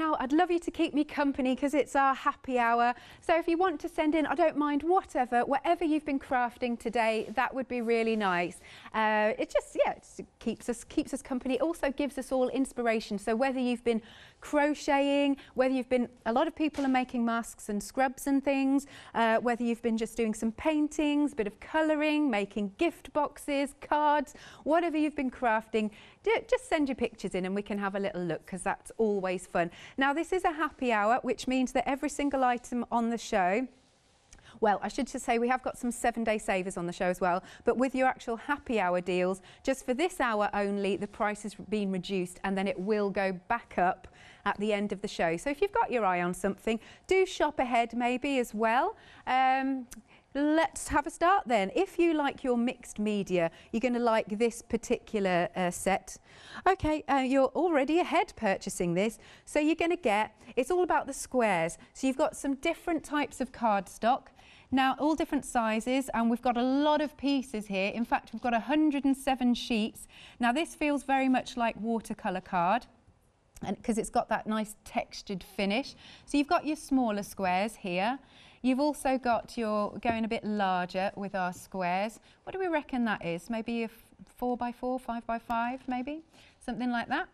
now. I'd love you to keep me company because it's our happy hour. So if you want to send in, I don't mind whatever you've been crafting today, that would be really nice. It just, yeah, it keeps us company. It also gives us all inspiration. So whether you've been crocheting, whether you've been, a lot of people are making masks and scrubs and things, whether you've been just doing some paintings, a bit of colouring, making gift boxes, cards, whatever you've been crafting, just send your pictures in and we can have a little look because that's always fun. Now this is a happy hour, which means that every single item on the show, well, I should just say we have got some 7-day savers on the show as well, but with your actual happy hour deals, just for this hour only, the price has been reduced and then it will go back up at the end of the show. So if you've got your eye on something, do shop ahead maybe as well. Let's have a start then. If you like your mixed media, you're going to like this particular set. Okay, you're already ahead purchasing this. So you're going to get, it's all about the squares. So you've got some different types of cardstock. Now, all different sizes, and we've got a lot of pieces here. In fact, we've got 107 sheets. Now, this feels very much like watercolour card, and because it's got that nice textured finish. So you've got your smaller squares here. You've also got your going a bit larger with our squares. What do we reckon that is? Maybe a 4x4, 5x5 maybe? Something like that.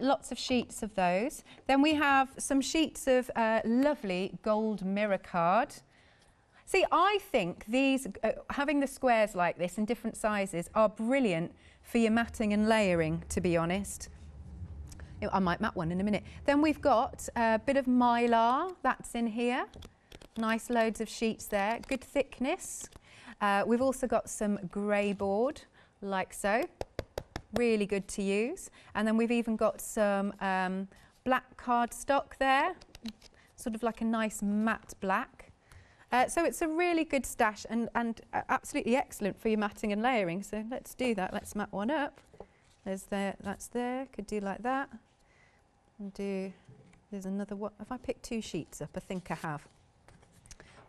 Lots of sheets of those. Then we have some sheets of lovely gold mirror card. See, I think these, having the squares like this in different sizes are brilliant for your matting and layering, to be honest. I might mat one in a minute. Then we've got a bit of mylar, that's in here. Nice loads of sheets there, good thickness. We've also got some grey board, like so. Really good to use. And then we've even got some black cardstock there, sort of like a nice matte black. So it's a really good stash and absolutely excellent for your matting and layering. So let's do that. Let's mat one up. There's there, that's there. Could do like that. And do, there's another one. Have I picked 2 sheets up? I think I have.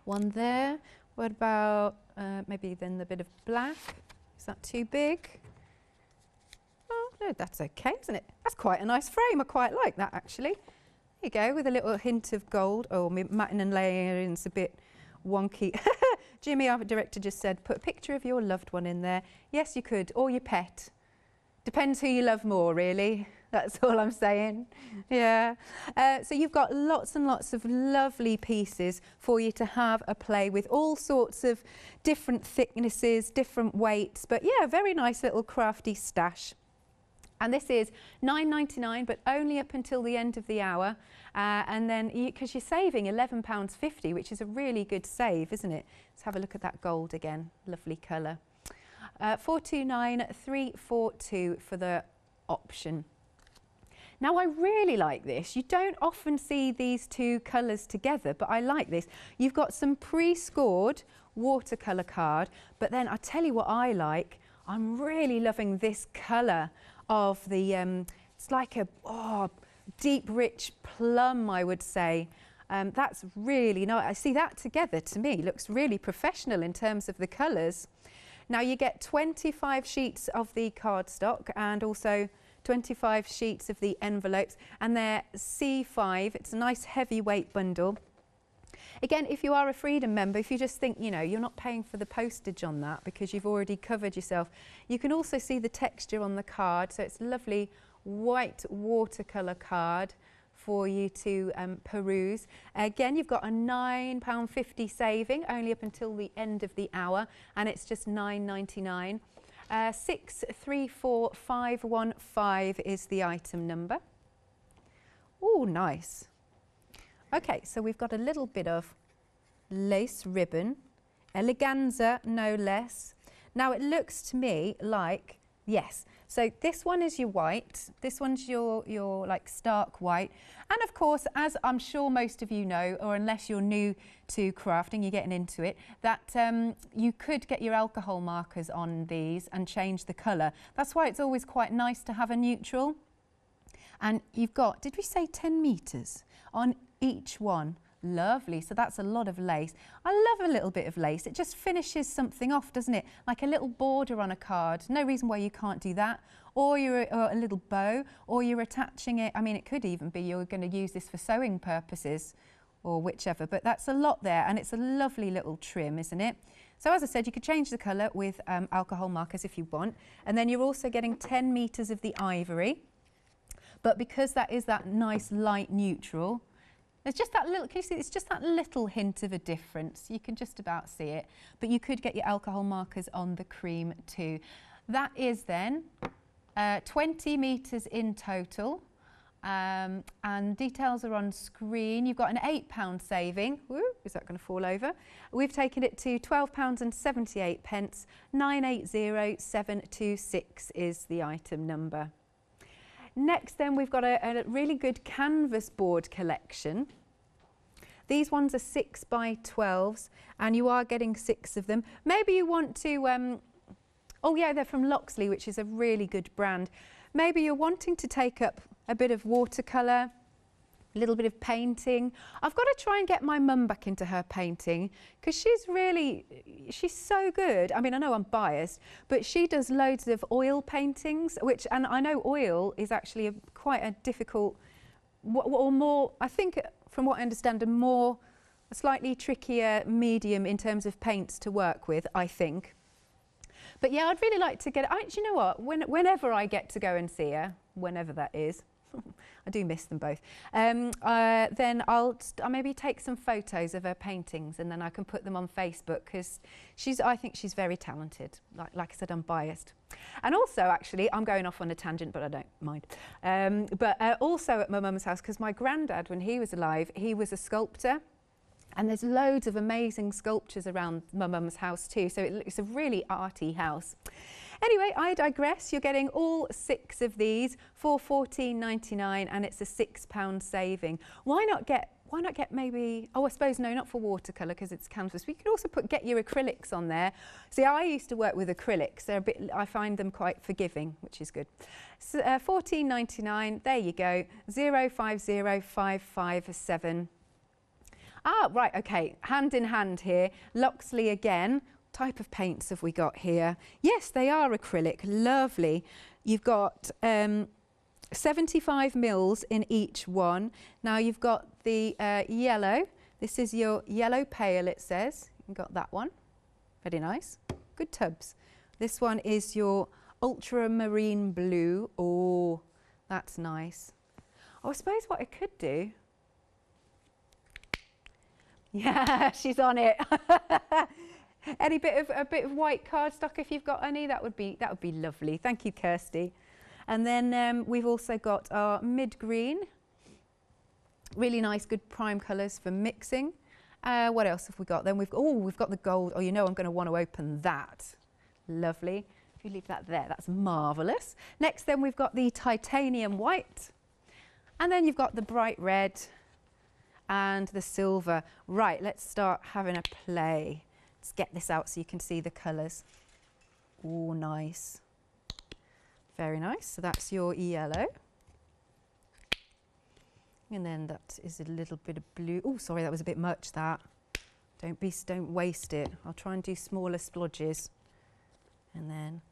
One there. What about maybe then the bit of black? Is that too big? Oh, no, that's okay, isn't it? That's quite a nice frame. I quite like that, actually. There you go, with a little hint of gold. Oh, my matting and layering's a bit wonky. Jimmy, our director, just said, put a picture of your loved one in there. Yes, you could, or your pet. Depends who you love more, really. That's all I'm saying. Yeah. So you've got lots and lots of lovely pieces for you to have a play with, all sorts of different thicknesses, different weights, but yeah, very nice little crafty stash. And this is £9.99, but only up until the end of the hour. And then, because you're saving £11.50, which is a really good save, isn't it? Let's have a look at that gold again. Lovely colour. 429,342 for the option. Now, I really like this. You don't often see these two colours together, but I like this. You've got some pre-scored watercolour card, but then I tell you what I like. I'm really loving this colour of the, it's like a deep, rich plum, I would say. That's really nice. I see that together, to me, looks really professional in terms of the colours. Now, you get 25 sheets of the cardstock and also 25 sheets of the envelopes, and they're C5. It's a nice heavyweight bundle. Again, if you are a Freedom member, if you just think, you know, you're not paying for the postage on that because you've already covered yourself, you can also see the texture on the card. So it's a lovely white watercolour card for you to peruse. Again, you've got a £9.50 saving only up until the end of the hour, and it's just £9.99. 634515 is the item number. Oh, nice. Okay, so we've got a little bit of lace ribbon, eleganza no less. Now it looks to me like, yes, so this one is your white, this one's your like stark white, and of course, as I'm sure most of you know, or unless you're new to crafting, you're getting into it, that you could get your alcohol markers on these and change the colour. That's why it's always quite nice to have a neutral. And you've got, did we say 10 metres on each one Lovely, so that's a lot of lace. I love a little bit of lace. It just finishes something off, doesn't it? Like a little border on a card. No reason why you can't do that. Or a little bow, or you're attaching it. I mean, it could even be you're going to use this for sewing purposes or whichever, but that's a lot there, and it's a lovely little trim, isn't it? So as I said, you could change the colour with alcohol markers if you want, and then you're also getting 10 metres of the ivory, but because that is that nice light neutral, there's just that little, can you see, it's just that little hint of a difference. You can just about see it, but you could get your alcohol markers on the cream too. That is then 20 metres in total, and details are on screen. You've got an £8 saving. Woo, is that going to fall over? We've taken it to £12.78. 980726 is the item number. Next then we've got a really good canvas board collection. These ones are 6 by 12s, and you are getting 6 of them. Maybe you want to, oh yeah, they're from Loxley, which is a really good brand. Maybe you're wanting to take up a bit of watercolour, a little bit of painting. I've got to try and get my mum back into her painting, because she's so good. I mean, I know I'm biased, but she does loads of oil paintings, and I know oil is actually quite a difficult, or more, I think from what I understand, a slightly trickier medium in terms of paints to work with, I think. But yeah, I'd really like to get, do you know what, whenever I get to go and see her, whenever that is, I do miss them both, then I'll maybe take some photos of her paintings, and then I can put them on Facebook, because I think she's very talented. Like I said, I'm biased. And also, actually, I'm going off on a tangent, but I don't mind. Also at my mum's house, because my granddad, when he was alive, he was a sculptor. And there's loads of amazing sculptures around my mum's house too, so it's a really arty house. Anyway, I digress. You're getting all 6 of these for £14.99, and it's a £6 saving. Why not get maybe, oh, I suppose no, not for watercolour because it's canvas. We could also get your acrylics on there. See, I used to work with acrylics. I find them quite forgiving, which is good. So, £14.99, there you go, 050557. Ah, right, okay, hand in hand here. Loxley again. Type of paints have we got here? Yes, they are acrylic, lovely. You've got 75 mils in each one. Now you've got the yellow. This is your yellow pale, it says. You've got that one. Very nice. Good tubs. This one is your ultramarine blue. Oh, that's nice. Oh, I suppose what I could do. Yeah, she's on it. A bit of white cardstock if you've got any, that would be lovely. Thank you, Kirsty. And then we've also got our mid green. Really nice, good prime colours for mixing. What else have we got? Then we've got the gold. Oh, you know I'm going to want to open that. Lovely. If you leave that there, that's marvellous. Next, then we've got the titanium white, and then you've got the bright red and the silver. Right, let's start having a play. Let's get this out so you can see the colours. Oh, nice. Very nice. So that's your yellow. And then that is a little bit of blue. Oh, sorry, that was a bit much, that. Don't waste it. I'll try and do smaller splodges. And then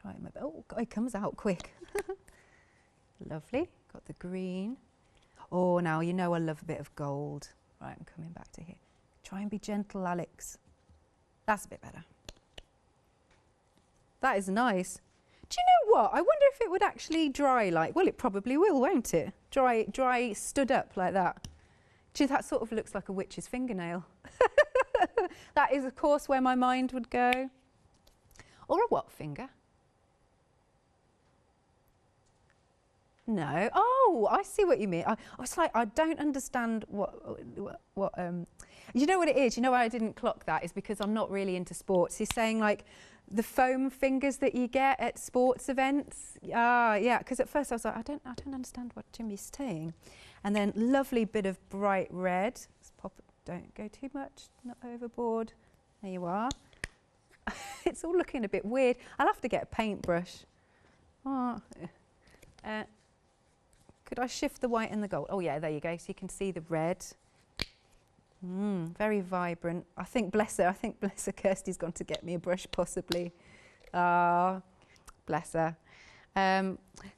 try it. Oh, God, it comes out quick. Lovely. Got the green. Oh, now you know I love a bit of gold. Right, I'm coming back to here. Try and be gentle, Alex. That's a bit better. That is nice. Do you know what? I wonder if it would actually dry like, well, it probably will, won't it? Dry stood up like that. Gee, that sort of looks like a witch's fingernail. That is, of course, where my mind would go. Or a what finger? No. Oh, I see what you mean. I was like, I don't understand what you know what it is? You know why I didn't clock that is because I'm not really into sports. He's saying like the foam fingers that you get at sports events. Ah, yeah, because at first I was like, I don't understand what Jimmy's saying. And then lovely bit of bright red. Let's pop it, don't go too much, not overboard. There you are. It's all looking a bit weird. I'll have to get a paintbrush. Oh. Could I shift the white and the gold? Oh yeah, there you go. So you can see the red. Very vibrant. I think, bless her, Kirsty's gone to get me a brush possibly. Ah, bless her.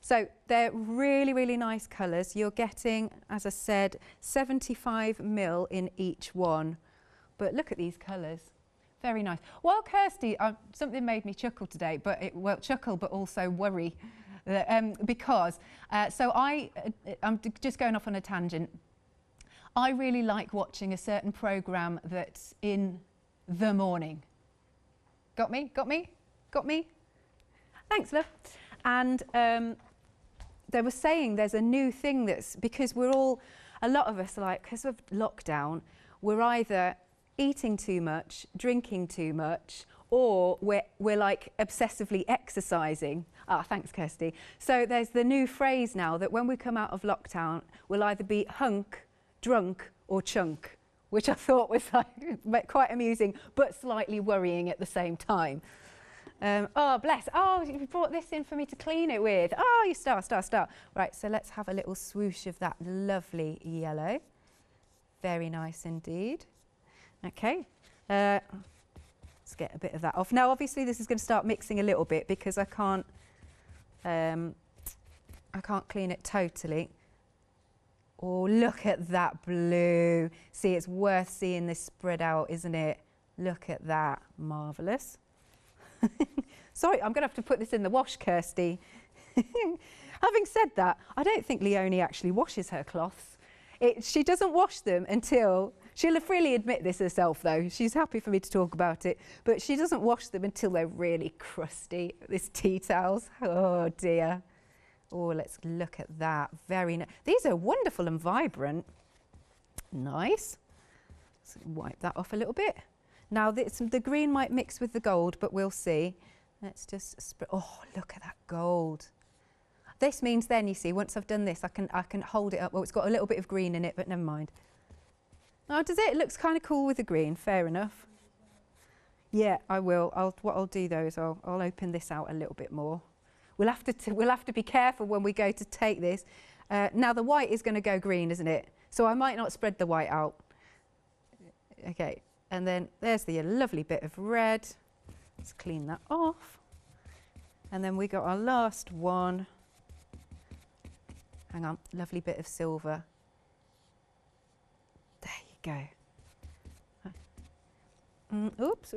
So they're really, really nice colours. You're getting, as I said, 75 mil in each one. But look at these colours. Very nice. Well, Kirsty, something made me chuckle today, but chuckle, but also worry. Because, so I'm just going off on a tangent. I really like watching a certain programme that's in the morning. Got me? Got me? Got me? Thanks, love. And they were saying there's a new thing that's, because we're all, a lot of us, like, because of lockdown, we're either eating too much, drinking too much, or we're like obsessively exercising. Ah, thanks, Kirsty. So there's the new phrase now that when we come out of lockdown, we'll either be hunk, drunk, or chunk, which I thought was like quite amusing, but slightly worrying at the same time. Oh, bless. Oh, you brought this in for me to clean it with. Oh, you star. Right, so let's have a little swoosh of that lovely yellow. Very nice indeed. Okay, let's get a bit of that off. Now, obviously, this is going to start mixing a little bit because I can't clean it totally. Oh, look at that blue. See, it's worth seeing this spread out, isn't it? Look at that. Marvellous. Sorry, I'm going to have to put this in the wash, Kirsty. Having said that, I don't think Leonie actually washes her cloths. She doesn't wash them until, she'll freely admit this herself though, she's happy for me to talk about it, but she doesn't wash them until they're really crusty, these tea towels. Oh dear. Oh, let's look at that. Very nice. These are wonderful and vibrant. Nice. Let's wipe that off a little bit. Now the green might mix with the gold, but we'll see. Let's just spread. Oh, look at that gold. This means then, you see, once I've done this, I can hold it up. Well, it's got a little bit of green in it, but never mind. Oh, does it? It looks kind of cool with the green. Fair enough. Yeah, I will. What I'll do though is I'll open this out a little bit more. We'll have to be careful when we go to take this. Now the white is going to go green, isn't it? So I might not spread the white out. Okay, and then there's the lovely bit of red. Let's clean that off. And then we got our last one. Hang on, lovely bit of silver. There you go. Oops.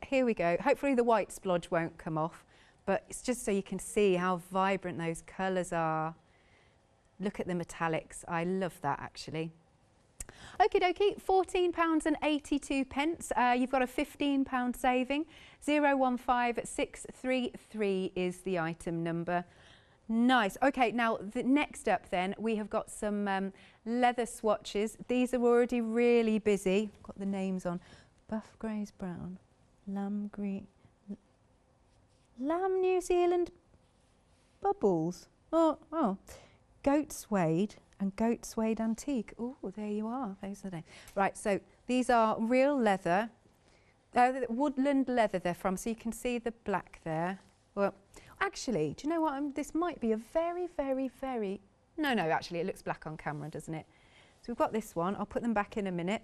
Here we go. Hopefully the white splodge won't come off, but it's just so you can see how vibrant those colours are. Look at the metallics. I love that actually. Okie dokie, £14.82. You've got a £15 saving. 015633 is the item number. Nice. Okay, now next up then we have got some leather swatches. These are already really busy. Got the names on. Buff Greys Brown, Lamb Green, Lamb New Zealand Bubbles. Oh. Goat Suede and Goat Suede Antique. Oh, there you are. Those are they. Right, so these are real leather. Woodland Leather they're from, so you can see the black there. Well, actually, do you know what? This might be a very... No, actually, it looks black on camera, doesn't it? So we've got this one. I'll put them back in a minute.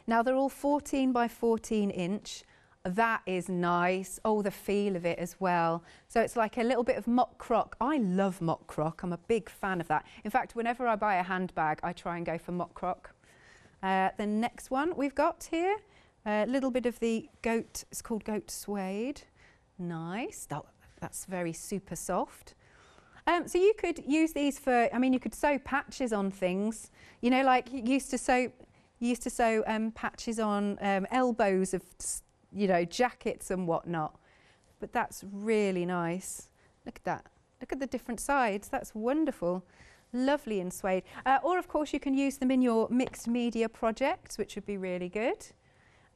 Now, they're all 14 by 14 inch. That is nice. Oh, the feel of it as well. So it's like a little bit of mock croc. I love mock croc. I'm a big fan of that. In fact, whenever I buy a handbag, I try and go for mock croc. The next one we've got here, a little bit of the goat, it's called Goat Suede. Nice. That's very super soft. So you could use these for, I mean, you could sew patches on things. You know, like you used to sew patches on elbows of, you know, jackets and whatnot. But that's really nice. Look at that. Look at the different sides. That's wonderful. Lovely in suede. Or, of course, you can use them in your mixed media projects, which would be really good.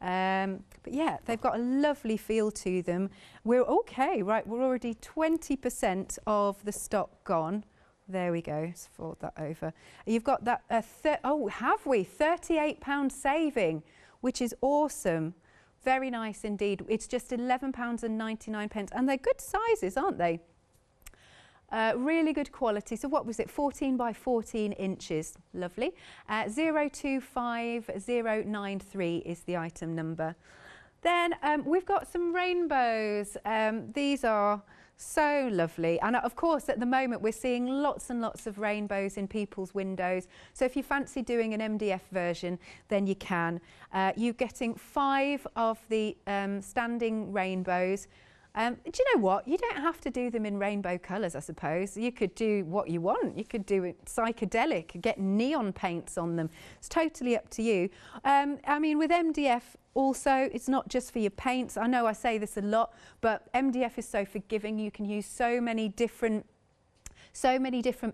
But yeah, they've got a lovely feel to them. We're okay, right, we're already 20% of the stock gone. There we go, let's fold that over. You've got that, have we? £38 saving, which is awesome. Very nice indeed. It's just £11.99, and they're good sizes, aren't they? Really good quality. So what was it? 14 by 14 inches. Lovely. 025093 is the item number. Then we've got some rainbows. These are so lovely, and of course at the moment we're seeing lots and lots of rainbows in people's windows, so if you fancy doing an MDF version then you can. You're getting 5 of the standing rainbows. Do you know what? You don't have to do them in rainbow colours, I suppose. You could do what you want. You could do it psychedelic, get neon paints on them. It's totally up to you. I mean, with MDF also, it's not just for your paints. I know I say this a lot, but MDF is so forgiving. You can use so many different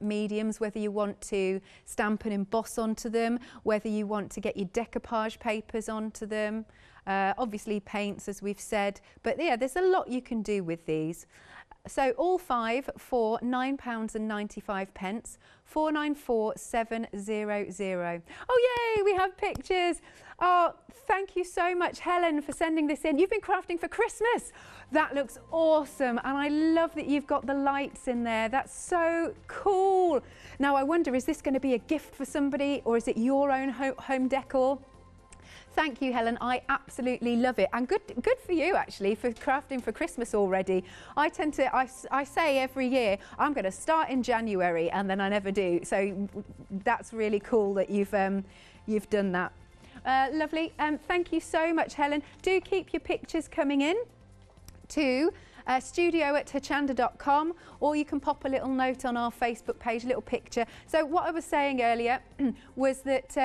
mediums, whether you want to stamp and emboss onto them, whether you want to get your decoupage papers onto them. Obviously paints, as we've said, but yeah, there's a lot you can do with these. So all 5 for £9.95, 494700. Oh yay, we have pictures. Oh, thank you so much, Helen, for sending this in. You've been crafting for Christmas. That looks awesome, and I love that you've got the lights in there. That's so cool. Now I wonder, is this going to be a gift for somebody, or is it your own home decor? Thank you, Helen. I absolutely love it, and good for you actually for crafting for Christmas already. I tend to, I say every year I'm going to start in January, and then I never do. So that's really cool that you've done that. Lovely. Thank you so much, Helen. Do keep your pictures coming in to studio@hochanda.com, or you can pop a little note on our Facebook page, a little picture. So what I was saying earlier was that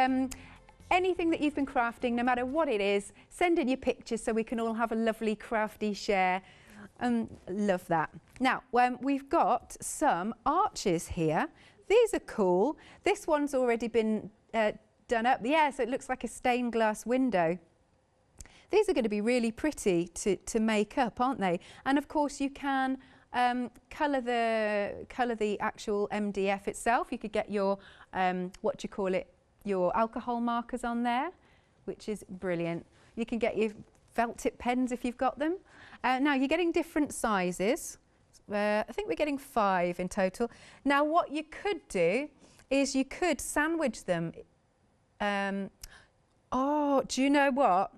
anything that you've been crafting, no matter what it is, send in your pictures so we can all have a lovely crafty share. Love that. Now, we've got some arches here. These are cool. This one's already been done up. Yeah, so it looks like a stained glass window. These are going to be really pretty to make up, aren't they? And of course you can colour the actual MDF itself. You could get your, what do you call it, your alcohol markers on there, which is brilliant. You can get your felt tip pens if you've got them. Now you're getting different sizes. I think we're getting 5 in total. Now what you could do is you could sandwich them. Oh, do you know what?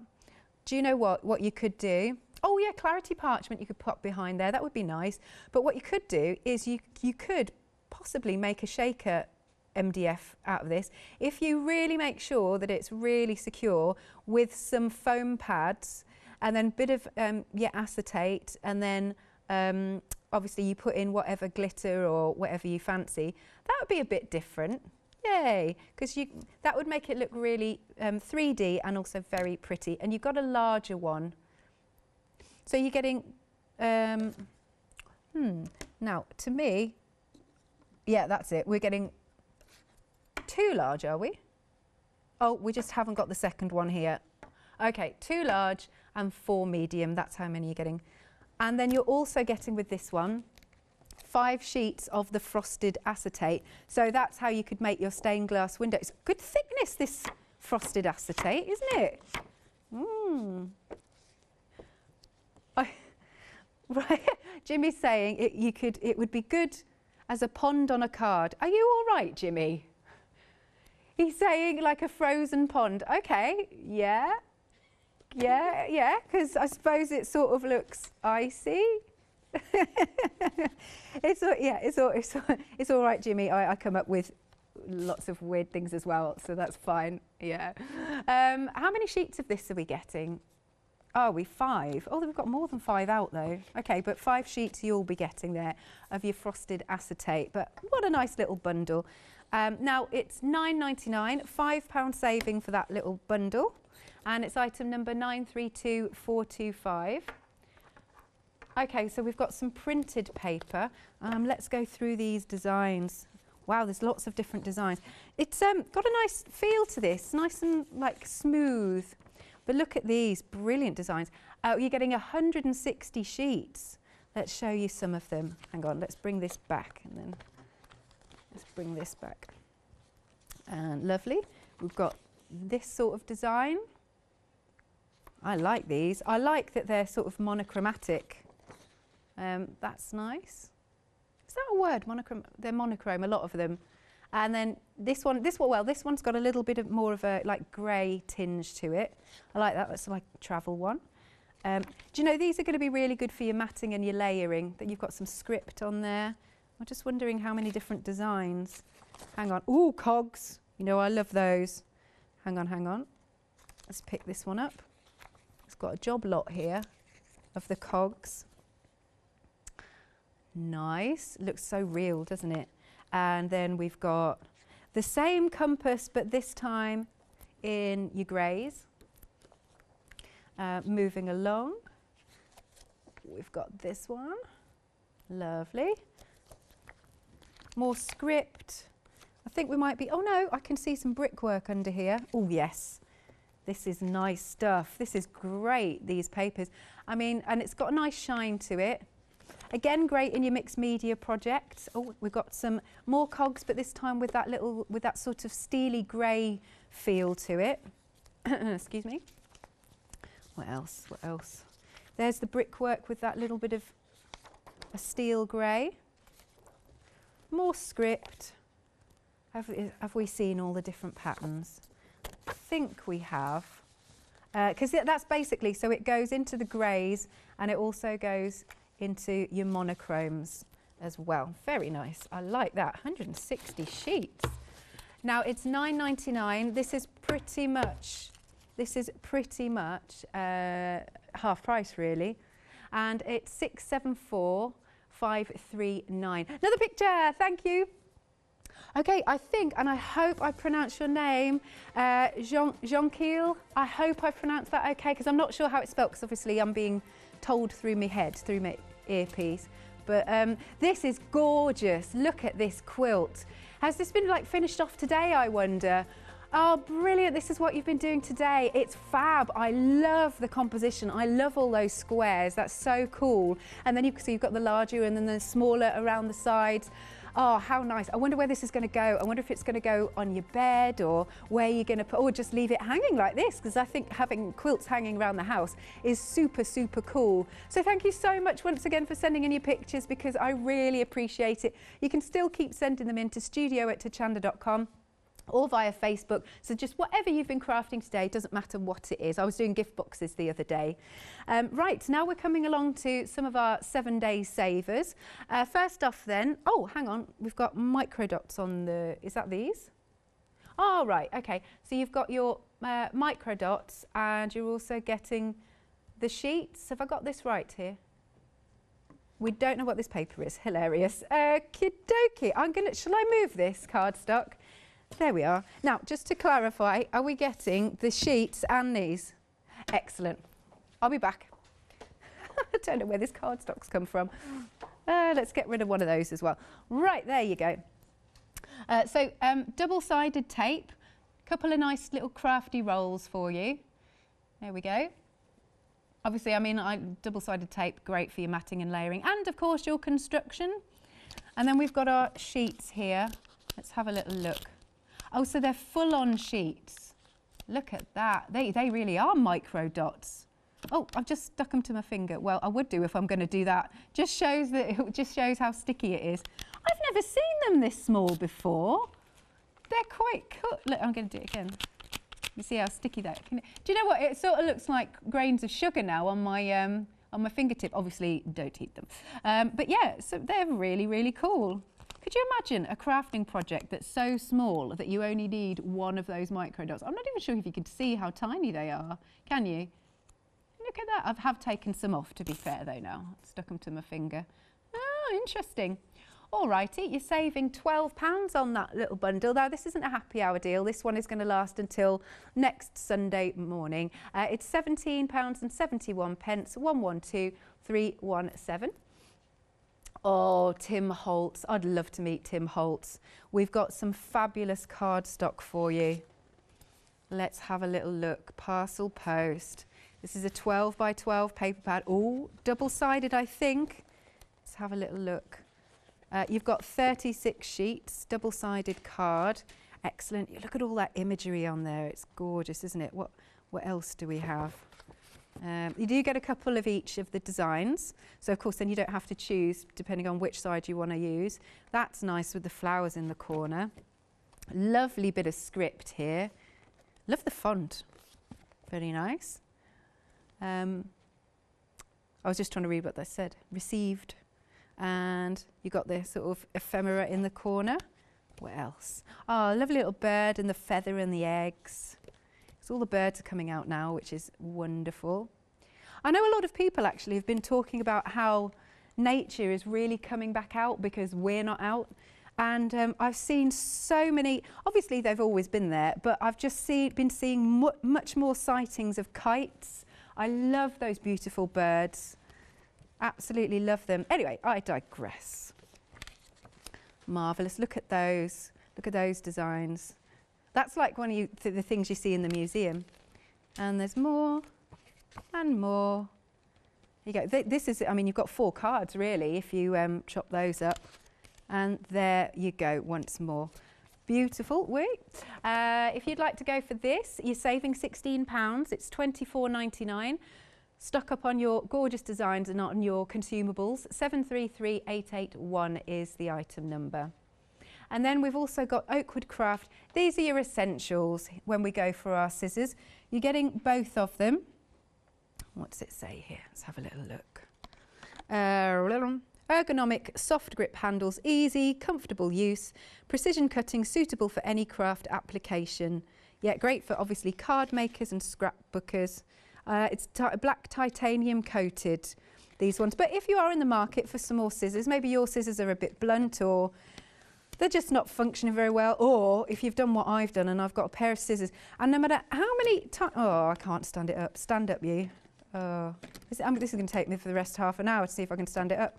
Do you know what you could do? Oh yeah, clarity parchment you could pop behind there. That would be nice. But what you could do is you could possibly make a shaker MDF out of this if you really make sure that it's really secure with some foam pads, and then a bit of your acetate, and then obviously you put in whatever glitter or whatever you fancy. That would be a bit different. Yay, because that would make it look really 3D and also very pretty. And you've got a larger one, so you're getting now to me, yeah, that's it, we're getting 2 large, are we? Oh, we just haven't got the second one here. Okay, 2 large and 4 medium, that's how many you're getting. And then you're also getting with this one 5 sheets of the frosted acetate. So that's how you could make your stained glass window. It's good thickness, this frosted acetate, isn't it? Right, Jimmy's saying it would be good as a pond on a card. Are you all right, Jimmy? He's saying like a frozen pond. Okay, yeah, because I suppose it sort of looks icy. It's all right, Jimmy. I come up with lots of weird things as well, so that's fine. Yeah. How many sheets of this are we getting? Are we 5? Oh, we've got more than 5 out though. Okay, but 5 sheets you'll be getting there of your frosted acetate. But what a nice little bundle. Now it's £9.99, £5 saving for that little bundle, and it's item number 932425. Okay, so we've got some printed paper. Let's go through these designs. Wow, there's lots of different designs. It's got a nice feel to this, nice and like smooth. But look at these brilliant designs. You're getting 160 sheets. Let's show you some of them. Hang on, let's bring this back, and then let's bring this back. And lovely. We've got this sort of design. I like these. I like that they're sort of monochromatic. That's nice. Is that a word? Monochrome. They're monochrome, a lot of them. And then this one's got a little bit of more of a like grey tinge to it. I like that. That's like a travel one. Do you know these are going to be really good for your matting and your layering? That you've got some script on there. I'm just wondering how many different designs. Hang on. Ooh, cogs. You know I love those. Hang on. Let's pick this one up. It's got a job lot here of the cogs. Nice. Looks so real, doesn't it? And then we've got the same compass, but this time in your greys. Moving along, we've got this one. Lovely. More script. I think we might be, oh no, I can see some brickwork under here. Oh yes, this is nice stuff. This is great, these papers. I mean, and it's got a nice shine to it. Again, great in your mixed media project. Oh, we've got some more cogs, but this time with that sort of steely grey feel to it. Excuse me. What else? There's the brickwork with that little bit of a steel grey. More script. Have we seen all the different patterns? I think we have. Because that's basically, so it goes into the greys and it also goes into your monochromes as well. Very nice. I like that. 160 sheets. Now it's £9.99. This is pretty much half price really, and it's 674539. Another picture, thank you. Okay, I think, and I hope I pronounced your name, Jean-Kiel. I hope I pronounced that okay, because I'm not sure how it's spelled, because obviously I'm being told through my head, through my earpiece. But this is gorgeous. Look at this quilt. Has this been like finished off today, I wonder? Oh, brilliant. This is what you've been doing today. It's fab. I love the composition. I love all those squares. That's so cool. And then you've got the larger and then the smaller around the sides. Oh, how nice. I wonder where this is going to go. I wonder if it's going to go on your bed or where you're going to put, or just leave it hanging like this, because I think having quilts hanging around the house is super, super cool. So thank you so much once again for sending in your pictures, because I really appreciate it. You can still keep sending them in to studio@hochanda.com. or via Facebook. So just whatever you've been crafting today, doesn't matter what it is. I was doing gift boxes the other day. Right, now we're coming along to some of our 7-day savers. First off then, oh, hang on, we've got micro dots on the, is that these? Oh, right, okay. So you've got your micro dots and you're also getting the sheets. Have I got this right here? We don't know what this paper is. Hilarious. Kidoki, shall I move this cardstock? There we are. Now, just to clarify, are we getting the sheets and these? Excellent. I'll be back. I don't know where this cardstock's come from. Let's get rid of one of those as well. Right, there you go. Double-sided tape. A couple of nice little crafty rolls for you. There we go. Obviously, I mean, double-sided tape, great for your matting and layering, and of course your construction. And then we've got our sheets here. Let's have a little look. Oh, so they're full-on sheets. Look at that. They really are micro dots. Oh, I've just stuck them to my finger. Well, I would do if I'm going to do that. It just shows how sticky it is. I've never seen them this small before. They're quite cool. Look, I'm going to do it again. You see how sticky that is. Do you know what? It sort of looks like grains of sugar now on my fingertip. Obviously, don't eat them. But yeah, so they're really, really cool. Could you imagine a crafting project that's so small that you only need one of those micro dots? I'm not even sure if you could see how tiny they are. Can you? Look at that. I have taken some off, to be fair, though, now. Stuck them to my finger. Oh, interesting. All righty, you're saving £12 on that little bundle. Now, this isn't a happy hour deal. This one is going to last until next Sunday morning. It's £17.71, 112317. Oh, Tim Holtz. I'd love to meet Tim Holtz. We've got some fabulous cardstock for you. Let's have a little look. Parcel post. This is a 12 by 12 paper pad. Oh, double-sided, I think. Let's have a little look. You've got 36 sheets, double-sided card. Excellent. Look at all that imagery on there. It's gorgeous, isn't it? What else do we have? You do get a couple of each of the designs, so of course then you don't have to choose depending on which side you want to use. That's nice with the flowers in the corner. Lovely bit of script here. Love the font, very nice. I was just trying to read what that said. Received, and you got this sort of ephemera in the corner. What else? Oh, lovely little bird and the feather and the eggs. So all the birds are coming out now, which is wonderful. I know a lot of people actually have been talking about how nature is really coming back out because we're not out. And I've seen so many, obviously they've always been there, but I've just been seeing much more sightings of kites. I love those beautiful birds. Absolutely love them. Anyway, I digress. Marvellous. Look at those. Look at those designs. That's like one of the things you see in the museum. And there's more and more. Here you go. This is, I mean, you've got 4 cards really if you chop those up. And there you go once more. Beautiful. Wait. If you'd like to go for this, you're saving £16. It's £24.99. Stock up on your gorgeous designs and on your consumables. 733881 is the item number. And then we've also got Oakwood Craft. These are your essentials when we go for our scissors. You're getting both of them. What does it say here? Let's have a little look. Ergonomic, soft grip handles, easy, comfortable use, precision cutting, suitable for any craft application. Yeah, great for obviously card makers and scrapbookers. It's black titanium coated, these ones. But if you are in the market for some more scissors, maybe your scissors are a bit blunt or they're just not functioning very well, or if you've done what I've done and I've got a pair of scissors, and no matter how many times, oh, I can't stand it up. Stand up, you. Oh, this is going to take me for the rest of half an hour to see if I can stand it up.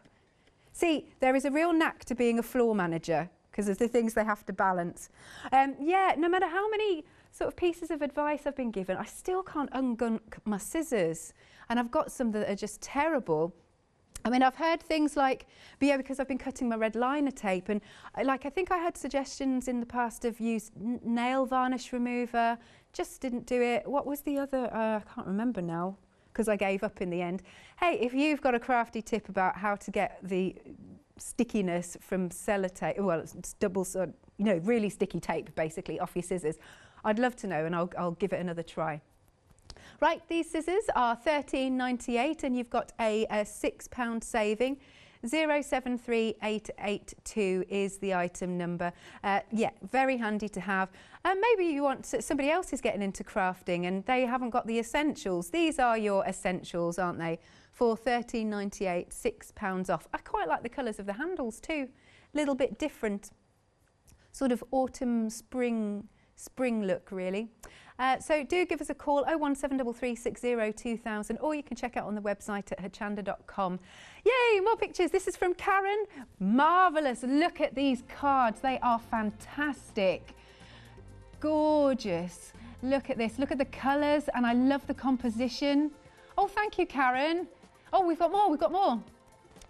See, there is a real knack to being a floor manager because of the things they have to balance. Yeah, no matter how many sort of pieces of advice I've been given, I still can't ungunk my scissors, and I've got some that are just terrible. I mean, I've heard things like, but yeah, because I've been cutting my red liner tape, and I think I had suggestions in the past of use nail varnish remover, just didn't do it. What was the other? I can't remember now because I gave up in the end. Hey, if you've got a crafty tip about how to get the stickiness from sellotape, well, it's double, you know, really sticky tape basically off your scissors, I'd love to know, and I'll give it another try. Right, these scissors are £13.98 and you've got a £6 saving. 073882 is the item number. Yeah, very handy to have. Maybe you want somebody else is getting into crafting and they haven't got the essentials. These are your essentials, aren't they? For £13.98, £6 off. I quite like the colours of the handles too. A little bit different. Sort of autumn, spring look really. So do give us a call 01733602000, or you can check out on the website at hochanda.com. Yay, more pictures. This is from Karen. Marvellous. Look at these cards. They are fantastic. Gorgeous. Look at this. Look at the colours, and I love the composition. Oh, thank you, Karen. Oh, we've got more. We've got more.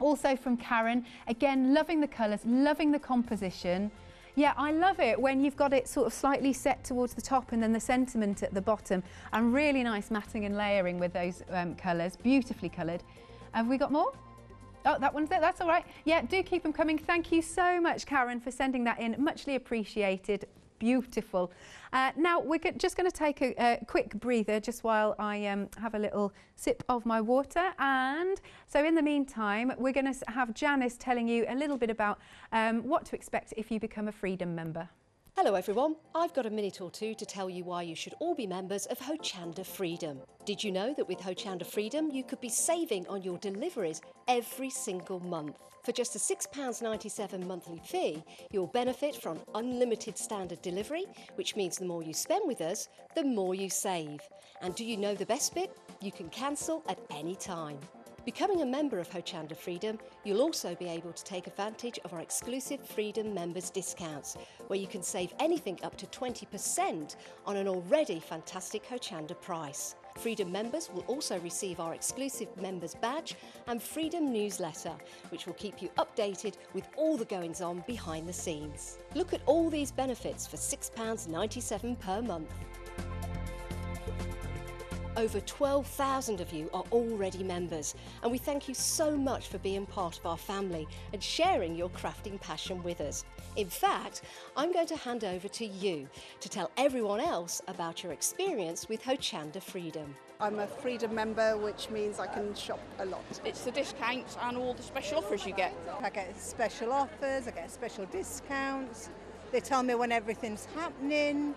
Also from Karen. Again, loving the colours, loving the composition. Yeah, I love it when you've got it sort of slightly set towards the top and then the sentiment at the bottom, and really nice matting and layering with those colours, beautifully coloured. Have we got more? Oh, that one's there, that's all right. Yeah, do keep them coming. Thank you so much, Karen, for sending that in. Muchly appreciated. Beautiful. Now we're just going to take a quick breather just while I have a little sip of my water, and so in the meantime we're going to have Janice telling you a little bit about what to expect if you become a Freedom member. Hello everyone, I've got a minute or two to tell you why you should all be members of Hochanda Freedom. Did you know that with Hochanda Freedom you could be saving on your deliveries every single month? For just a £6.97 monthly fee, you'll benefit from unlimited standard delivery, which means the more you spend with us, the more you save. And do you know the best bit? You can cancel at any time. Becoming a member of Hochanda Freedom, you'll also be able to take advantage of our exclusive Freedom members discounts, where you can save anything up to 20% on an already fantastic Hochanda price. Freedom members will also receive our exclusive members badge and Freedom newsletter, which will keep you updated with all the goings on behind the scenes. Look at all these benefits for £6.97 per month. Over 12,000 of you are already members, and we thank you so much for being part of our family and sharing your crafting passion with us. In fact, I'm going to hand over to you to tell everyone else about your experience with Hochanda Freedom. I'm a Freedom member, which means I can shop a lot. It's the discounts and all the special offers you get. I get special offers, I get special discounts. They tell me when everything's happening.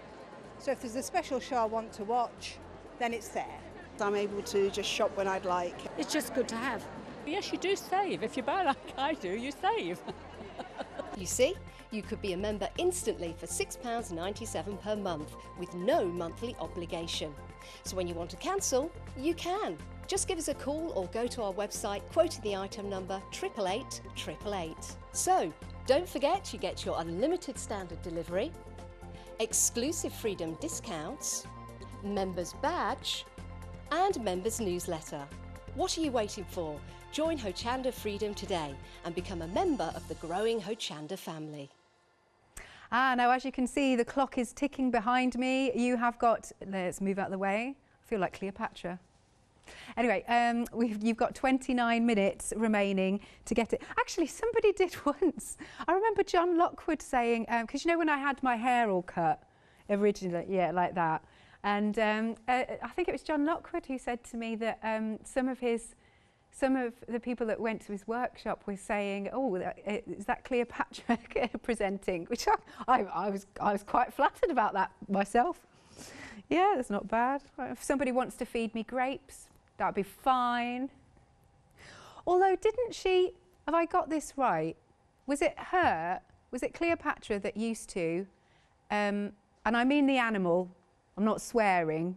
So if there's a special show I want to watch, then it's there. I'm able to just shop when I'd like. It's just good to have. Yes, you do save. If you buy like I do, you save. You see, you could be a member instantly for £6.97 per month with no monthly obligation. So when you want to cancel, you can. Just give us a call or go to our website quoting the item number 888 888. So don't forget you get your unlimited standard delivery, exclusive Freedom discounts, members badge and members newsletter. What are you waiting for? Join Hochanda Freedom today and become a member of the growing Hochanda family. Now as you can see, the clock is ticking behind me. You have got, let's move out of the way. I feel like Cleopatra. Anyway, you've got 29 minutes remaining to get it. Actually, somebody did once. I remember John Lockwood saying, because you know when I had my hair all cut originally, yeah, like that. And I think it was John Lockwood who said to me that some of the people that went to his workshop were saying, "Oh, is that Cleopatra presenting?" Which I was quite flattered about that myself. Yeah, that's not bad. If somebody wants to feed me grapes, that'd be fine. Although, didn't she? Have I got this right? Was it her? Was it Cleopatra that used to? And I mean the animal. I'm not swearing.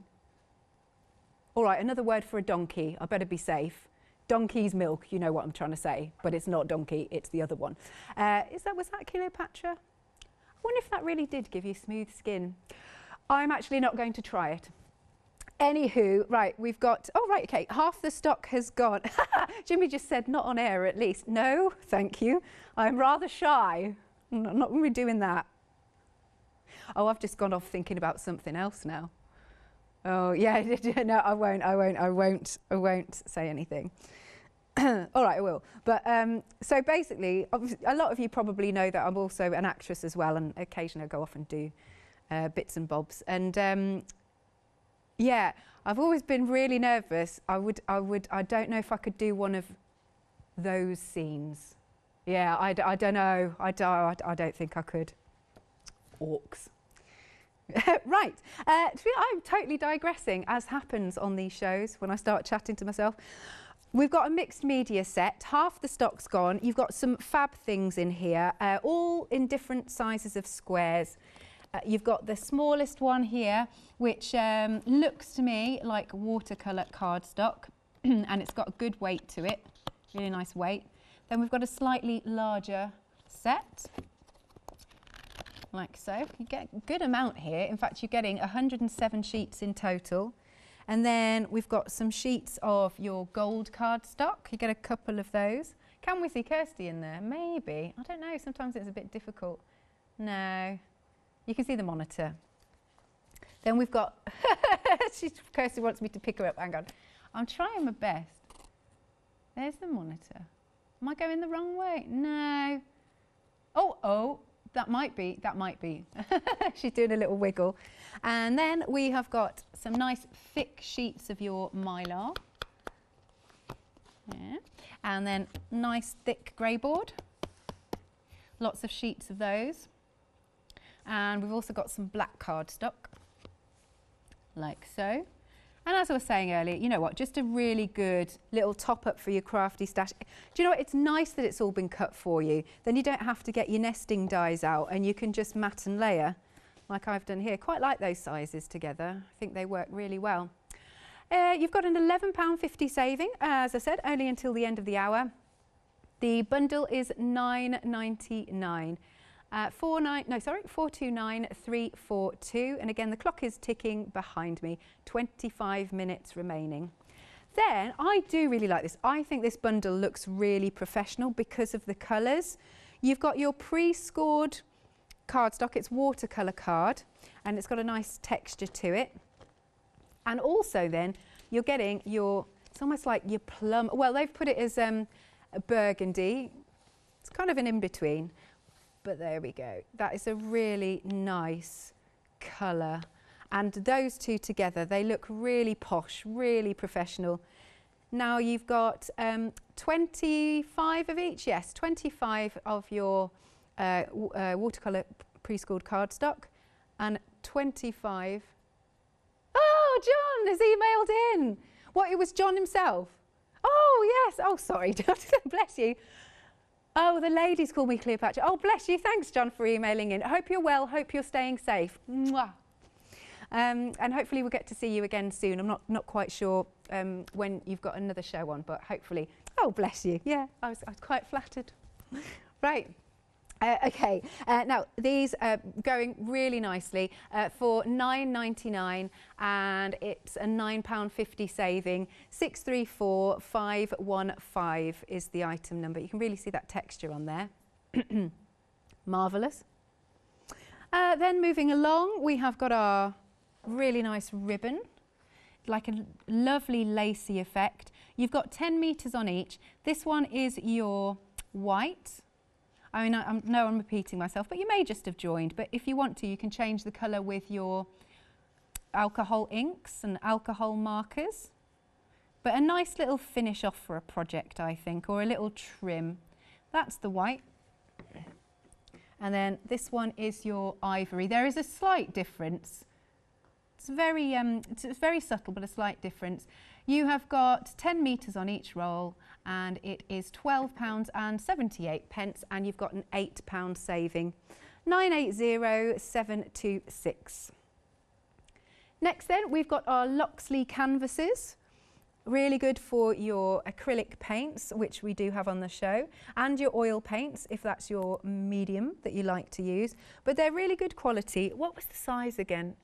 All right, another word for a donkey. I better be safe. Donkey's milk, you know what I'm trying to say, but it's not donkey, it's the other one. Was that Cleopatra? I wonder if that really did give you smooth skin. I'm actually not going to try it. Anywho, right, we've got, oh right, okay, half the stock has gone. Jimmy just said not on air at least. No, thank you. I'm rather shy. I'm not going to be doing that. Oh, I've just gone off thinking about something else now. Oh, yeah, no, I won't say anything. All right, I will. But so basically, a lot of you probably know that I'm also an actress as well, and occasionally I go off and do bits and bobs. And yeah, I've always been really nervous. I don't know if I could do one of those scenes. Yeah, I don't know. I don't think I could. Orcs. Right, I'm totally digressing, as happens on these shows when I start chatting to myself. We've got a mixed media set, half the stock's gone. You've got some fab things in here, all in different sizes of squares. You've got the smallest one here, which looks to me like watercolour cardstock, and it's got a good weight to it, really nice weight. Then we've got a slightly larger set, like so. You get a good amount here. In fact, you're getting 107 sheets in total. And then we've got some sheets of your gold cardstock. You get a couple of those. Can we see Kirsty in there? Maybe. I don't know. Sometimes it's a bit difficult. No. You can see the monitor. Then we've got... Kirsty wants me to pick her up. Hang on. I'm trying my best. There's the monitor. Am I going the wrong way? No. Oh. That might be. She's doing a little wiggle. And then we have got some nice thick sheets of your mylar. Yeah. And then nice thick grey board. Lots of sheets of those. And we've also got some black cardstock, like so. And as I was saying earlier, you know what, just a really good little top up for your crafty stash. Do you know what, it's nice that it's all been cut for you. Then you don't have to get your nesting dies out and you can just mat and layer like I've done here. Quite like those sizes together. I think they work really well. You've got an £11.50 saving, as I said, only until the end of the hour. The bundle is £9.99. 429,342, and again the clock is ticking behind me. 25 minutes remaining. Then I do really like this. I think this bundle looks really professional because of the colours. You've got your pre-scored cardstock. It's watercolour card and it's got a nice texture to it. And also then you're getting your, it's almost like your plum, well, they've put it as a burgundy. It's kind of an in-between, but there we go. That is a really nice colour. And those two together, they look really posh, really professional. Now you've got 25 of each, yes, 25 of your watercolour preschooled cardstock and 25. Oh, John has emailed in. What, it was John himself? Oh, yes. Oh, sorry, bless you. Oh, the ladies call me Cleopatra. Oh, bless you. Thanks, John, for emailing in. I hope you're well. Hope you're staying safe. Mwah. And hopefully we'll get to see you again soon. I'm not quite sure when you've got another show on, but hopefully. Oh, bless you. Yeah, I was quite flattered. Right. Okay, now these are going really nicely for £9.99, and it's a £9.50 saving. 634515 is the item number. You can really see that texture on there. Marvellous. Then moving along, we have got our really nice ribbon, like a lovely lacy effect. You've got 10 metres on each. This one is your white. I mean, I'm repeating myself, but you may just have joined. But if you want to, you can change the colour with your alcohol inks and alcohol markers. But a nice little finish off for a project, I think, or a little trim. That's the white. And then this one is your ivory. There is a slight difference. It's very subtle, but a slight difference. You have got 10 metres on each roll, and it is £12.78, and you've got an £8 saving. 980726. Next then, we've got our Loxley canvases. Really good for your acrylic paints, which we do have on the show, and your oil paints, if that's your medium that you like to use. But they're really good quality. What was the size again?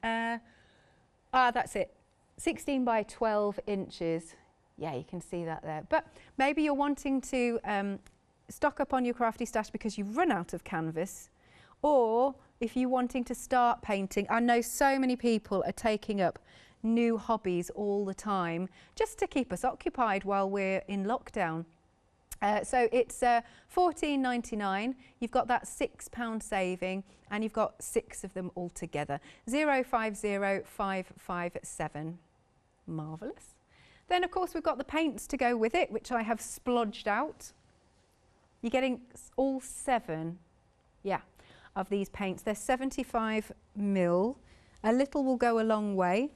That's it. 16 by 12 inches. Yeah, you can see that there. But maybe you're wanting to stock up on your crafty stash because you've run out of canvas, or if you're wanting to start painting. I know so many people are taking up new hobbies all the time just to keep us occupied while we're in lockdown. So it's £14.99. You've got that £6 saving, and you've got 6 of them all together. 050557. Marvellous. Then, of course, we've got the paints to go with it, which I have splodged out. You're getting all 7, yeah, of these paints. They're 75ml. A little will go a long way.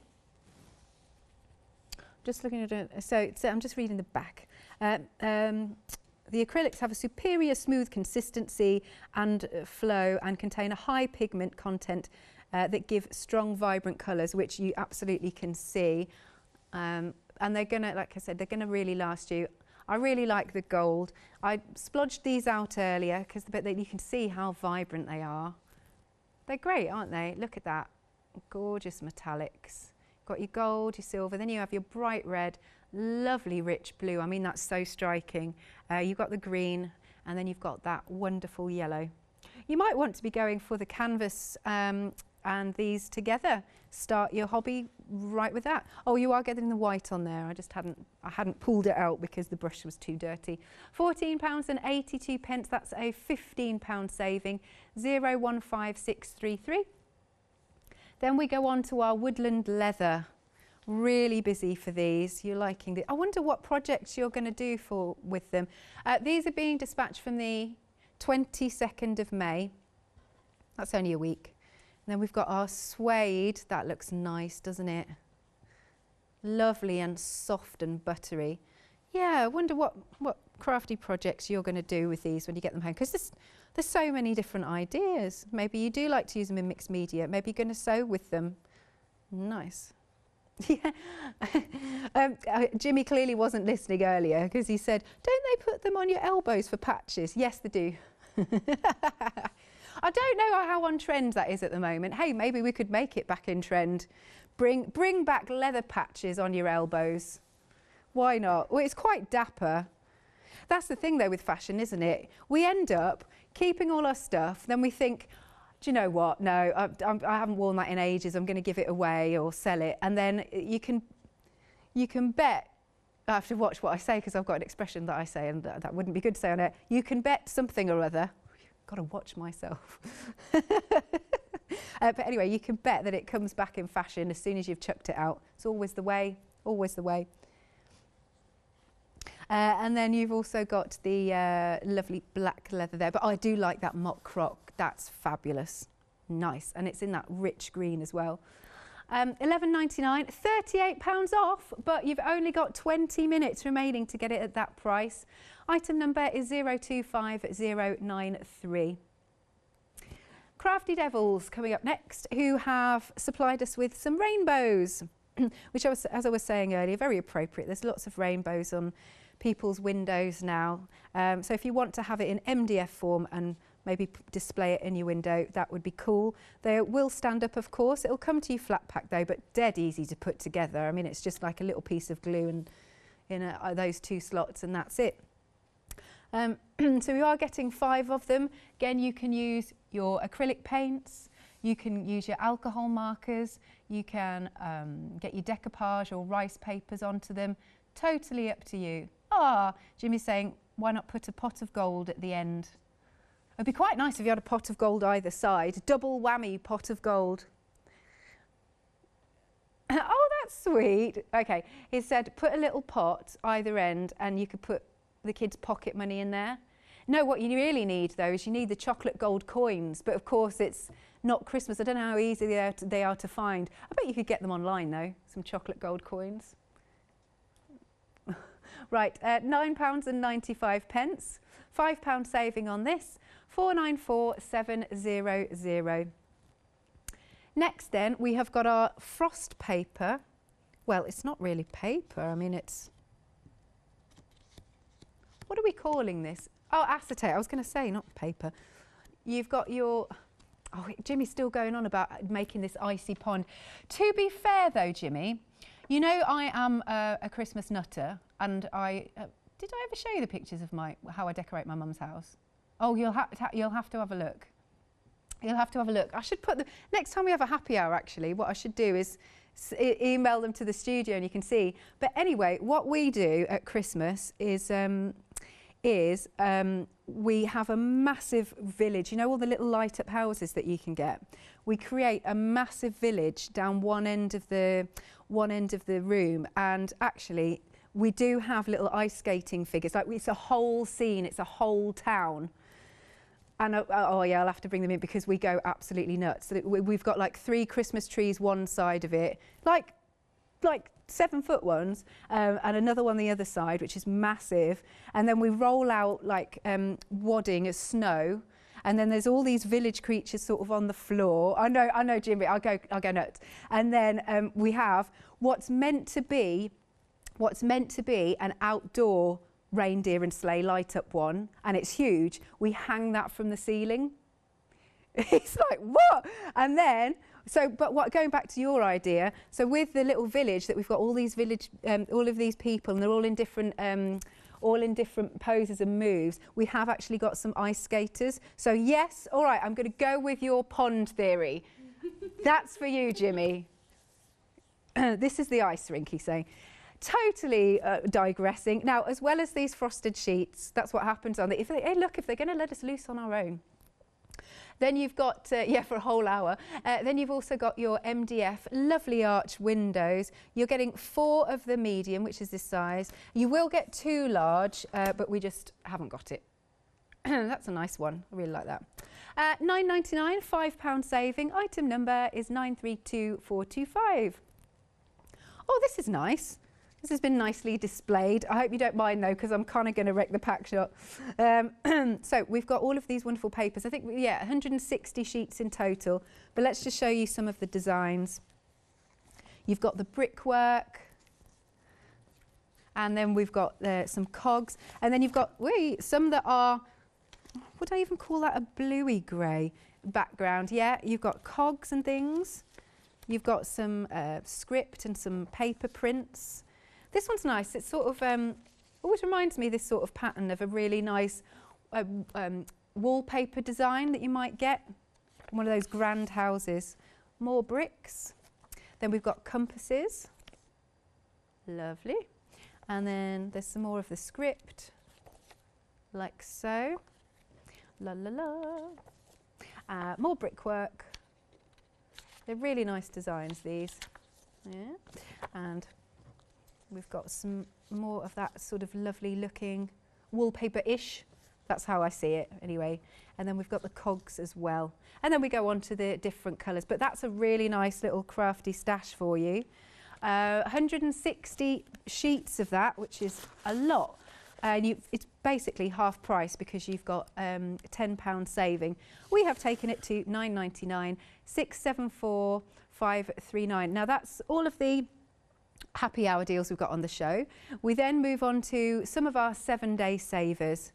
Just looking at it, so I'm just reading the back. The acrylics have a superior smooth consistency and flow, and contain a high pigment content that give strong, vibrant colours, which you absolutely can see. And they're gonna, like I said, they're gonna really last you. I really like the gold. I splodged these out earlier because you can see how vibrant they are. They're great, aren't they? Look at that, gorgeous metallics. Got your gold, your silver, then you have your bright red, lovely rich blue. I mean, that's so striking. You've got the green, and then you've got that wonderful yellow. You might want to be going for the canvas and these together. Start your hobby right with that. Oh, you are getting the white on there. I hadn't pulled it out because the brush was too dirty. £14.82. That's a £15 saving. 015633. Then we go on to our Woodland Leather. Really busy for these. You're liking the. I wonder what projects you're going to do with them. These are being dispatched from the 22nd of May. That's only a week. And then we've got our suede. That looks nice, doesn't it? Lovely and soft and buttery. Yeah, I wonder what crafty projects you're going to do with these when you get them home, because there's so many different ideas. Maybe you do like to use them in mixed media. Maybe you're going to sew with them. Nice. Yeah. Jimmy clearly wasn't listening earlier because he said, don't they put them on your elbows for patches? Yes, they do. I don't know how on trend that is at the moment. Hey, maybe we could make it back in trend. Bring back leather patches on your elbows. Why not? Well, it's quite dapper. That's the thing though with fashion, isn't it? We end up keeping all our stuff, then we think, do you know what? No, I haven't worn that in ages. I'm going to give it away or sell it. And then you can bet, I have to watch what I say because I've got an expression that I say and that wouldn't be good to say on it. You can bet something or other. Got to watch myself. But anyway, you can bet that it comes back in fashion as soon as you've chucked it out. It's always the way, always the way. And then you've also got the lovely black leather there. But I do like that mock croc. That's fabulous. Nice. And it's in that rich green as well. £11.99, £38 off, but you've only got 20 minutes remaining to get it at that price. Item number is 025093. Crafty Devils coming up next, who have supplied us with some rainbows, which, as I was saying earlier, very appropriate. There's lots of rainbows on people's windows now. So if you want to have it in MDF form and maybe display it in your window, that would be cool. They will stand up, of course. It'll come to you flat pack though, but dead easy to put together. I mean, it's just like a little piece of glue and in those two slots, and that's it. So we are getting 5 of them. Again, you can use your acrylic paints, you can use your alcohol markers, you can get your decoupage or rice papers onto them. Totally up to you. Ah, Jimmy's saying, why not put a pot of gold at the end? It'd be quite nice if you had a pot of gold either side. Double whammy pot of gold. Oh, that's sweet. Okay, he said put a little pot either end and you could put the kids' pocket money in there. No, what you really need though is you need the chocolate gold coins, but of course it's not Christmas. I don't know how easy they are to find. I bet you could get them online though, some chocolate gold coins. Right, £9.95, £5 saving on this, 494700. Next then, we have got our frost paper. Well, it's not really paper, I mean it's, what are we calling this? Oh, acetate, I was going to say, not paper. You've got your, oh, Jimmy's still going on about making this icy pond. To be fair though, Jimmy, you know I am a Christmas nutter, and did I ever show you the pictures of how I decorate my mum's house? Oh, you'll have to have a look. You'll have to have a look. I should put the next time we have a happy hour. Actually, what I should do is email them to the studio, and you can see. But anyway, what we do at Christmas is we have a massive village. You know all the little light up houses that you can get? We create a massive village down one end of the room, and actually we do have little ice skating figures. Like it's a whole scene, it's a whole town. And oh yeah, I'll have to bring them in because we go absolutely nuts. So we've got like 3 Christmas trees one side of it, like 7-foot ones, and another one the other side, which is massive. And then we roll out like wadding as snow. And then there's all these village creatures sort of on the floor. I know, Jimmy, I'll go nuts. And then we have what's meant to be an outdoor reindeer and sleigh light up one, and it's huge. We hang that from the ceiling. It's like, what? And then, going back to your idea, so with the little village that we've got all these all of these people, and they're all in different poses and moves, we have actually got some ice skaters. So yes, all right, I'm going to go with your pond theory. That's for you, Jimmy. This is the ice rink, he's saying. Totally digressing. Now, as well as these frosted sheets, that's what happens on the, if they're going to let us loose on our own. Then you've got, for a whole hour. Then you've also got your MDF, lovely arch windows. You're getting 4 of the medium, which is this size. You will get 2 large, but we just haven't got it. That's a nice one. I really like that. £9.99, £5 saving. Item number is 932425. Oh, this is nice. This has been nicely displayed. I hope you don't mind though, because I'm kind of going to wreck the pack shot. So we've got all of these wonderful papers. I think, 160 sheets in total. But let's just show you some of the designs. You've got the brickwork. And then we've got some cogs. And then you've got some that are, would I even call that a bluey grey background? Yeah, you've got cogs and things. You've got some script and some paper prints. This one's nice. It's sort of, always reminds me this sort of pattern of a really nice wallpaper design that you might get. one of those grand houses. More bricks. Then we've got compasses. Lovely. And then there's some more of the script, like so. La la la. More brickwork. They're really nice designs, these. Yeah. And we've got some more of that sort of lovely looking wallpaper-ish. That's how I see it anyway. And then we've got the cogs as well. And then we go on to the different colours. But that's a really nice little crafty stash for you. 160 sheets of that, which is a lot. It's basically half price because you've got £10 saving. We have taken it to £9.99, 674 539. Now that's all of the happy hour deals we've got on the show. We then move on to some of our 7-day savers.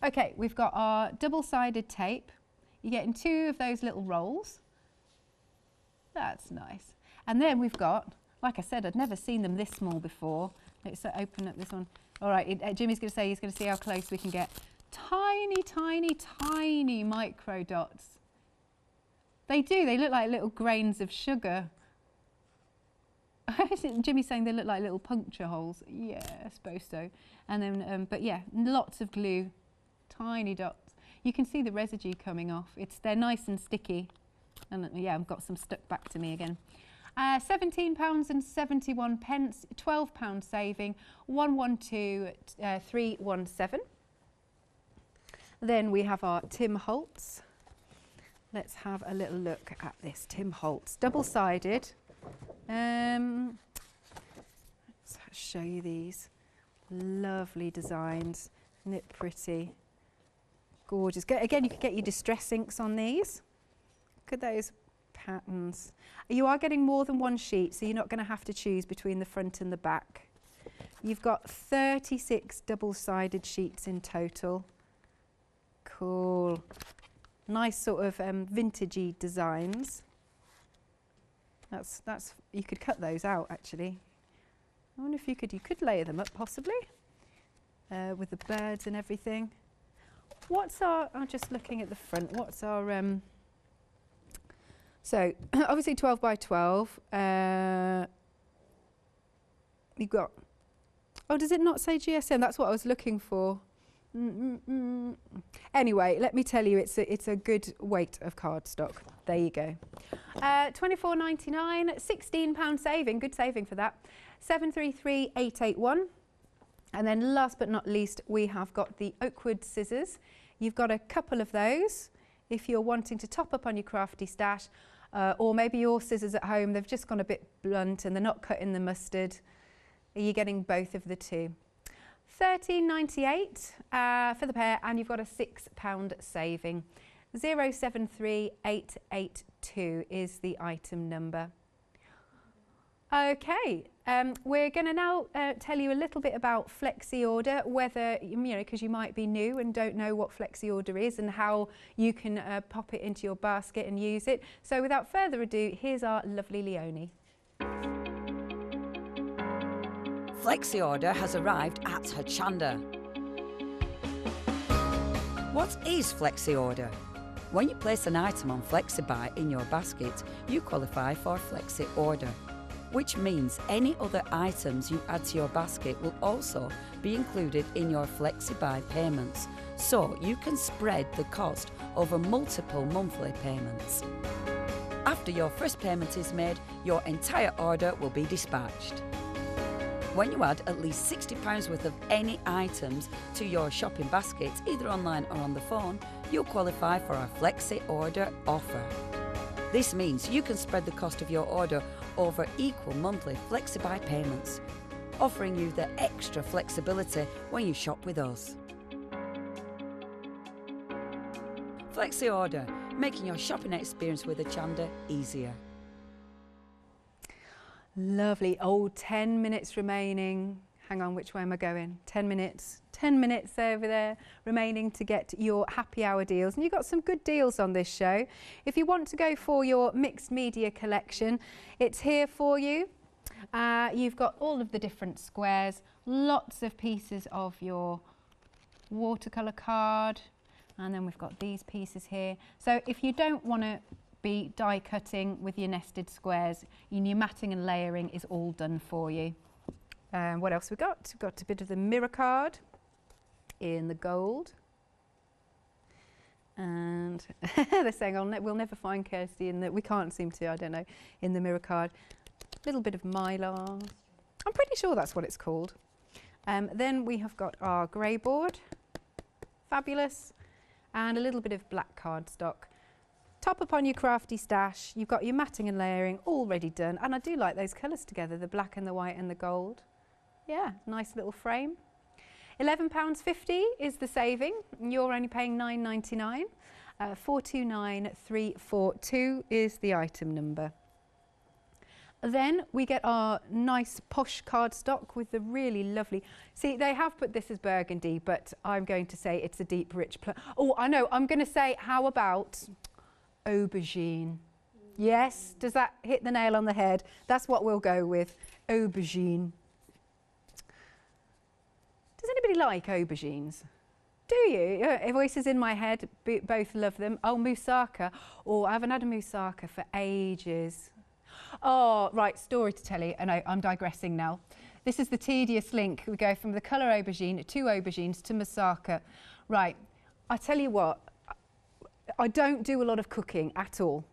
Okay, we've got our double-sided tape. You're getting 2 of those little rolls. That's nice. And then we've got, like I said, I'd never seen them this small before. Let's open up this one. All right, Jimmy's going to say he's going to see how close we can get. Tiny, tiny, tiny micro dots. They do, they look like little grains of sugar. Jimmy's saying they look like little puncture holes. Yeah, I suppose so. And then, but yeah, lots of glue, tiny dots. You can see the residue coming off. They're nice and sticky. And yeah, I've got some stuck back to me again. £17.71, £12 saving, 112317. Then we have our Tim Holtz. Let's have a little look at this Tim Holtz, double-sided. Let's show you these lovely designs. Isn't it pretty? Gorgeous. Again, you can get your distress inks on these. Look at those patterns. You are getting more than one sheet, so you're not going to have to choose between the front and the back. You've got 36 double-sided sheets in total. Cool. Nice sort of vintagey designs. That's you could cut those out actually. I wonder if you could layer them up possibly with the birds and everything. What's our? I'm just looking at the front. What's our? So obviously 12 by 12. You've got. Oh, does it not say GSM? That's what I was looking for. Anyway, let me tell you, it's a good weight of cardstock. There you go. £24.99, £16 saving. Good saving for that. 733881. And then last but not least, we have got the Oakwood scissors. You've got a couple of those if you're wanting to top up on your crafty stash, or maybe your scissors at home, they've just gone a bit blunt and they're not cutting the mustard. You're getting both of the two. £13.98 for the pair, and you've got a £6 saving. 073882 is the item number. Okay, we're going to now tell you a little bit about Flexi Order, whether, you know, because you might be new and don't know what Flexi Order is and how you can pop it into your basket and use it. So without further ado, here's our lovely Leonie. Flexi Order has arrived at Hochanda. What is Flexi Order? When you place an item on FlexiBuy in your basket, you qualify for Flexi Order, which means any other items you add to your basket will also be included in your FlexiBuy payments, so you can spread the cost over multiple monthly payments. After your first payment is made, your entire order will be dispatched. When you add at least £60 worth of any items to your shopping basket, either online or on the phone, you'll qualify for our Flexi Order offer. This means you can spread the cost of your order over equal monthly FlexiBuy payments, offering you the extra flexibility when you shop with us. Flexi Order, making your shopping experience with Hochanda easier. Lovely. Oh, 10 minutes remaining. Hang on, which way am I going? 10 minutes. 10 minutes over there remaining to get your happy hour deals. And you've got some good deals on this show. If you want to go for your mixed media collection, it's here for you. You've got all of the different squares, lots of pieces of your watercolour card, And then we've got these pieces here. So if you don't want to be die cutting with your nested squares, your matting and layering is all done for you. What else we got? We've got a bit of the mirror card in the gold. And they're saying, we'll never find Kirsty in the, we can't seem to, I don't know, in the mirror card. A little bit of mylar. I'm pretty sure that's what it's called. Then we have got our grey board. Fabulous. And a little bit of black cardstock. Top up on your crafty stash. You've got your matting and layering all ready done. And I do like those colours together, the black and the white and the gold. Yeah, nice little frame. £11.50 is the saving. You're only paying £9.99. 429342 is the item number. Then we get our nice posh cardstock with the really lovely, see they have put this as burgundy, but I'm going to say it's a deep rich, oh I know, I'm going to say how about aubergine? Yes, does that hit the nail on the head? That's what we'll go with, aubergine. Does anybody like aubergines? Do you? Voices in my head, both love them. Oh, moussaka. Oh, I haven't had a moussaka for ages. Oh, right, story to tell you, and I'm digressing now. This is the tedious link. We go from the colour aubergine to aubergines to moussaka. Right, I tell you what, I don't do a lot of cooking at all,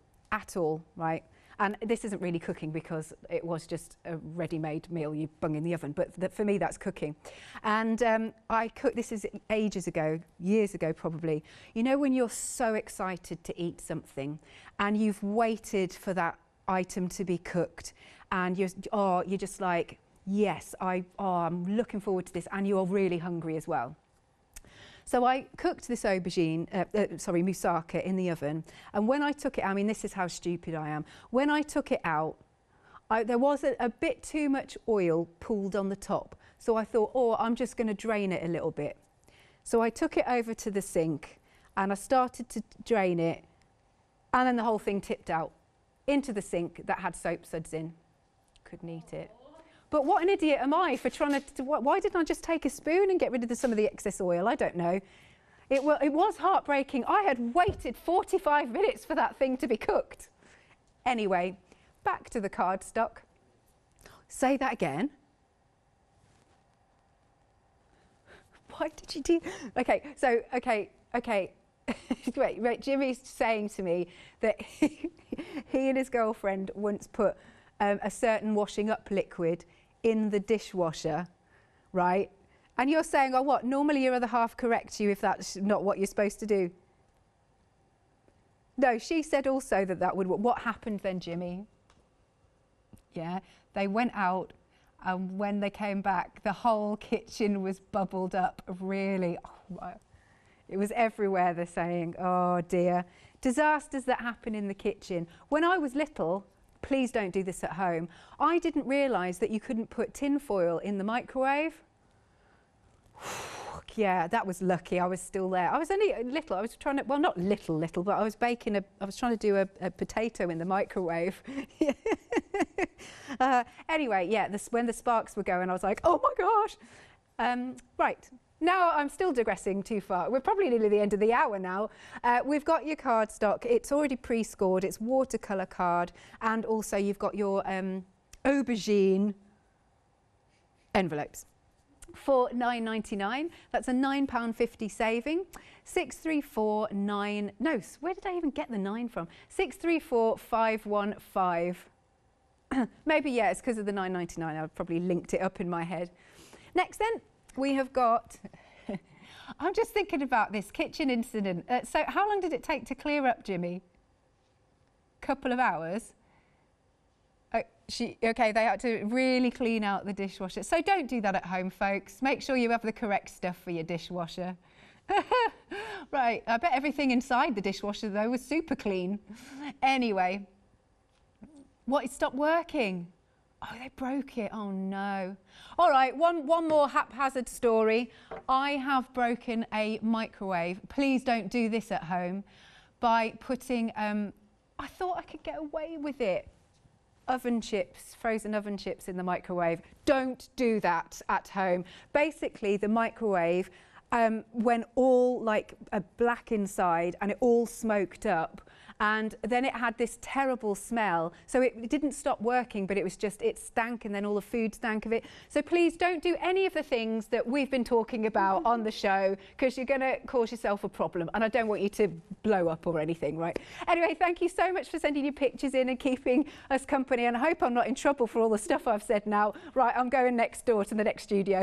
right? And this isn't really cooking because it was just a ready-made meal you bung in the oven, but for me that's cooking. And I cooked, this is ages ago, years ago probably. You know when you're so excited to eat something and you've waited for that item to be cooked and you're just like, yes, I'm looking forward to this, and you're really hungry as well. So I cooked this aubergine, moussaka in the oven, and when I took it, I mean, this is how stupid I am. When I took it out, there was a bit too much oil pooled on the top. So I thought, oh, I'm just going to drain it a little bit. So I took it over to the sink and I started to drain it, and then the whole thing tipped out into the sink that had soap suds in. Couldn't eat it. But what an idiot am I for trying to, why didn't I just take a spoon and get rid of some of the excess oil? I don't know. It was heartbreaking. I had waited 45 minutes for that thing to be cooked. Anyway, back to the cardstock. Say that again. Why did you do? Okay, so, okay. wait, Jimmy's saying to me that he and his girlfriend once put a certain washing up liquid in the dishwasher, right? And you're saying, oh, what? Normally your other half corrects you if that's not what you're supposed to do. No, she said also that would. What happened then, Jimmy? Yeah, they went out, and when they came back, the whole kitchen was bubbled up. Really, it was everywhere. They're saying, oh dear, disasters that happen in the kitchen. When I was little, please don't do this at home, I didn't realise that you couldn't put tin foil in the microwave. Yeah, that was lucky. I was still there. I was only little. I was trying to, well, not little, but I was baking I was trying to do a potato in the microwave. Anyway, yeah, when the sparks were going, I was like, oh my gosh. Right. Now I'm still digressing too far. We're probably nearly the end of the hour now. We've got your cardstock. It's already pre-scored. It's watercolour card. And also you've got your aubergine envelopes for £9.99. That's a £9.50 saving. 6349. No, where did I even get the 9 from? 634515. Maybe, yeah, it's because of the £9.99. I've probably linked it up in my head. Next then, we have got, I'm just thinking about this kitchen incident. So how long did it take to clear up, Jimmy? Couple of hours? Okay, they had to really clean out the dishwasher. So don't do that at home, folks. Make sure you have the correct stuff for your dishwasher. Right, I bet everything inside the dishwasher, though, was super clean. Anyway, what, it stopped working? Oh, they broke it. Oh, no. All right, one more haphazard story. I have broken a microwave. Please don't do this at home. By putting, I thought I could get away with it. Oven chips, frozen oven chips in the microwave. Don't do that at home. Basically, the microwave went all like black inside and it all smoked up. And then it had this terrible smell. So it didn't stop working, but it was just, it stank, and then all the food stank of it. So please don't do any of the things that we've been talking about on the show, because you're going to cause yourself a problem. And I don't want you to blow up or anything, right? Anyway, thank you so much for sending your pictures in and keeping us company. And I hope I'm not in trouble for all the stuff I've said now. Right, I'm going next door to the next studio.